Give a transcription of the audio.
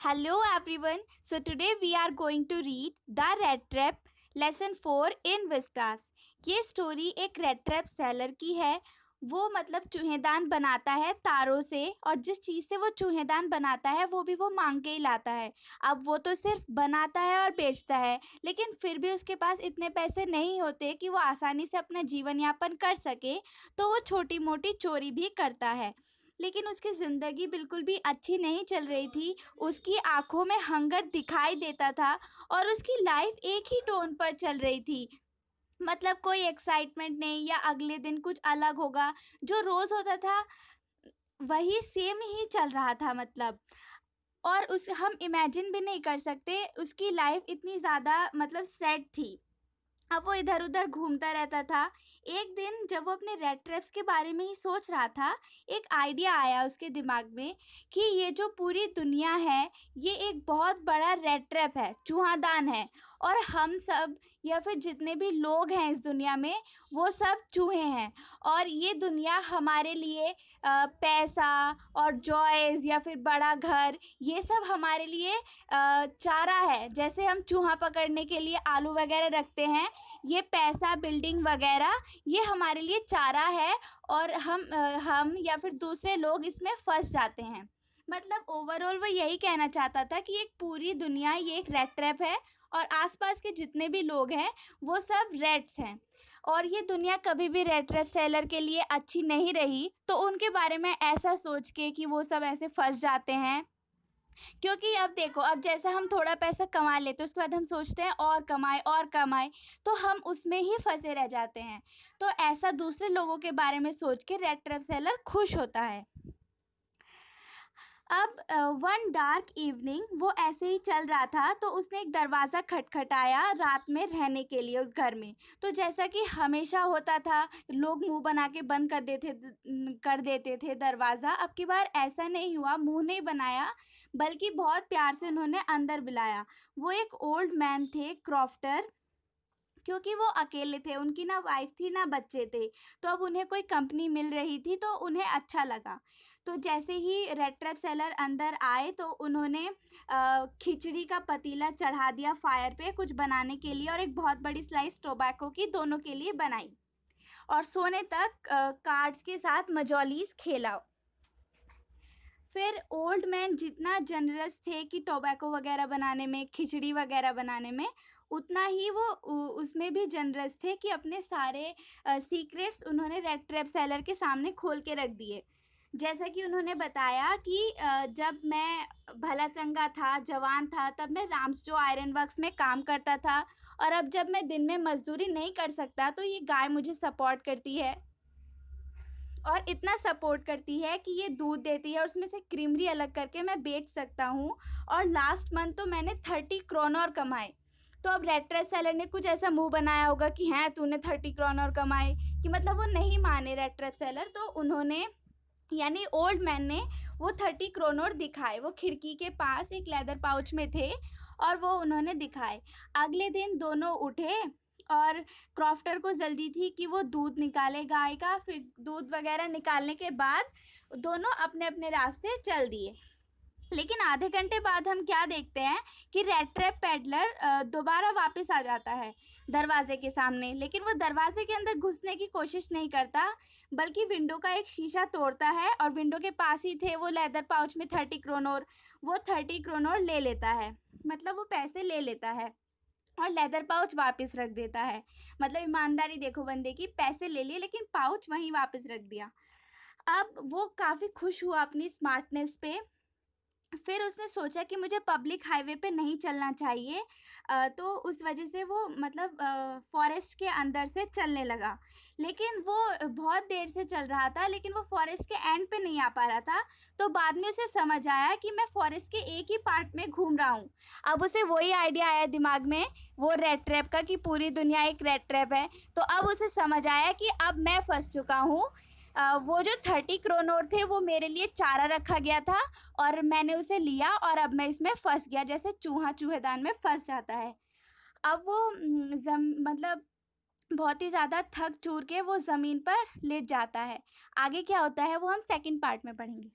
Hello everyone. So today we are going to read The Rat Trap Lesson 4 in Vistas. ये story एक red trap seller की है। वो मतलब चूहेदान बनाता है तारों से, और जिस चीज़ से वो चूहेदान बनाता है वो भी वो मांग के ही लाता है। अब वो तो सिर्फ बनाता है और बेचता है, लेकिन फिर भी उसके पास इतने पैसे नहीं होते कि वो आसानी से अपना जीवन यापन कर सके, तो वो छोटी मोटी चोरी भी करता है। लेकिन उसकी ज़िंदगी बिल्कुल भी अच्छी नहीं चल रही थी। उसकी आँखों में हंगर दिखाई देता था और उसकी लाइफ एक ही टोन पर चल रही थी। मतलब कोई एक्साइटमेंट नहीं, या अगले दिन कुछ अलग होगा। जो रोज़ होता था वही सेम ही चल रहा था मतलब। और उस हम इमेजिन भी नहीं कर सकते, उसकी लाइफ इतनी ज़्यादा मतलब सैड थी। अब वो इधर-उधर घूमता रहता था। एक दिन जब वो अपने रेड ट्रैप्स के बारे में ही सोच रहा था, एक आइडिया आया उसके दिमाग में कि ये जो पूरी दुनिया है, ये एक बहुत बड़ा रेड ट्रैप है, चूहादान है, और हम सब या फिर जितने भी लोग हैं इस दुनिया में, वो सब चूहे हैं। और ये दुनिया हमारे लिए पैसा और जॉयज़ या फिर बड़ा घर, ये सब हमारे लिए चारा है। जैसे हम चूहा पकड़ने के लिए आलू वगैरह रखते हैं, ये पैसा, बिल्डिंग वगैरह, ये हमारे लिए चारा है। और हम या फिर दूसरे लोग इसमें फंस जाते हैं। मतलब ओवरऑल वो यही कहना चाहता था कि एक पूरी दुनिया ये एक रेड ट्रैप है, और आसपास के जितने भी लोग हैं वो सब रेड्स हैं। और ये दुनिया कभी भी रेड ट्रैप सेलर के लिए अच्छी नहीं रही, तो उनके बारे में ऐसा सोच के कि वो सब ऐसे फंस जाते हैं। क्योंकि अब देखो, अब जैसा हम थोड़ा पैसा कमा लेते हैं, उसके बाद हम सोचते हैं और कमाएँ, तो हम उसमें ही फँसे रह जाते हैं। तो ऐसा दूसरे लोगों के बारे में सोच के रेड ट्रैप सेलर खुश होता है। अब वन डार्क इवनिंग वो ऐसे ही चल रहा था, तो उसने एक दरवाज़ा खटखटाया रात में रहने के लिए उस घर में। तो जैसा कि हमेशा होता था, लोग मुँह बना के बंद कर देते थे दरवाज़ा। अब की बार ऐसा नहीं हुआ, मुँह नहीं बनाया, बल्कि बहुत प्यार से उन्होंने अंदर बुलाया। वो एक ओल्ड मैन थे, क्रॉफ्टर। क्योंकि वो अकेले थे, उनकी ना वाइफ़ थी ना बच्चे थे, तो अब उन्हें कोई कंपनी मिल रही थी, तो उन्हें अच्छा लगा। तो जैसे ही रेड ट्रैप सेलर अंदर आए, तो उन्होंने खिचड़ी का पतीला चढ़ा दिया फायर पे कुछ बनाने के लिए, और एक बहुत बड़ी स्लाइस टोबैको की दोनों के लिए बनाई, और सोने तक कार्ड्स के साथ मजौलीस खेला। फिर ओल्ड मैन जितना जनरस थे कि टोबैको वगैरह बनाने में, खिचड़ी वगैरह बनाने में, उतना ही वो उसमें भी जनरस थे कि अपने सारे सीक्रेट्स उन्होंने रेड ट्रैप सेलर के सामने खोल के रख दिए। जैसा कि उन्होंने बताया कि जब मैं भला चंगा था, जवान था, तब मैं राम्सजो आयरन वर्क्स में काम करता था, और अब जब मैं दिन में मज़दूरी नहीं कर सकता, तो ये गाय मुझे सपोर्ट करती है। और इतना सपोर्ट करती है कि ये दूध देती है, और उसमें से क्रीमरी अलग करके मैं बेच सकता हूँ। और लास्ट मंथ तो मैंने 30 क्रोनर कमाए। तो अब रेड ट्रैप सेलर ने कुछ ऐसा मुंह बनाया होगा कि हैं तूने 30 क्रोनर कमाए, कि मतलब वो नहीं माने रेड ट्रैप सेलर। तो उन्होंने, यानी ओल्ड मैन ने, वो 30 क्रोनर दिखाए। वो खिड़की के पास एक लेदर पाउच में थे, और वो उन्होंने दिखाए। अगले दिन दोनों उठे, और क्रॉफ्टर को जल्दी थी कि वो दूध निकाले गाय का। फिर दूध वगैरह निकालने के बाद दोनों अपने अपने रास्ते चल दिए। लेकिन आधे घंटे बाद हम क्या देखते हैं कि रेड ट्रैप पेडलर दोबारा वापस आ जाता है दरवाजे के सामने। लेकिन वो दरवाजे के अंदर घुसने की कोशिश नहीं करता, बल्कि विंडो का एक शीशा तोड़ता है, और विंडो के पास ही थे वो लेदर पाउच में 30 क्रोनर। वो 30 क्रोनर ले लेता है, मतलब वो पैसे ले लेता है, और लेदर पाउच वापस रख देता है। मतलब ईमानदारी देखो बंदे की, पैसे ले लिए लेकिन पाउच वहीं वापस रख दिया। अब वो काफ़ी खुश हुआ अपनी स्मार्टनेस पे। फिर उसने सोचा कि मुझे पब्लिक हाईवे पे नहीं चलना चाहिए, तो उस वजह से वो मतलब फॉरेस्ट के अंदर से चलने लगा। लेकिन वो बहुत देर से चल रहा था, लेकिन वो फॉरेस्ट के एंड पे नहीं आ पा रहा था। तो बाद में उसे समझ आया कि मैं फॉरेस्ट के एक ही पार्ट में घूम रहा हूँ। अब उसे वही आइडिया आया दिमाग में, वो रेड ट्रैप का, कि पूरी दुनिया एक रेड ट्रैप है। तो अब उसे समझ आया कि अब मैं फंस चुका हूँ। वो जो 30 क्रोनर थे वो मेरे लिए चारा रखा गया था, और मैंने उसे लिया, और अब मैं इसमें फंस गया, जैसे चूहा चूहेदान में फंस जाता है। अब वो मतलब बहुत ही ज़्यादा थक चूर के वो ज़मीन पर लेट जाता है। आगे क्या होता है वो हम सेकंड पार्ट में पढ़ेंगे।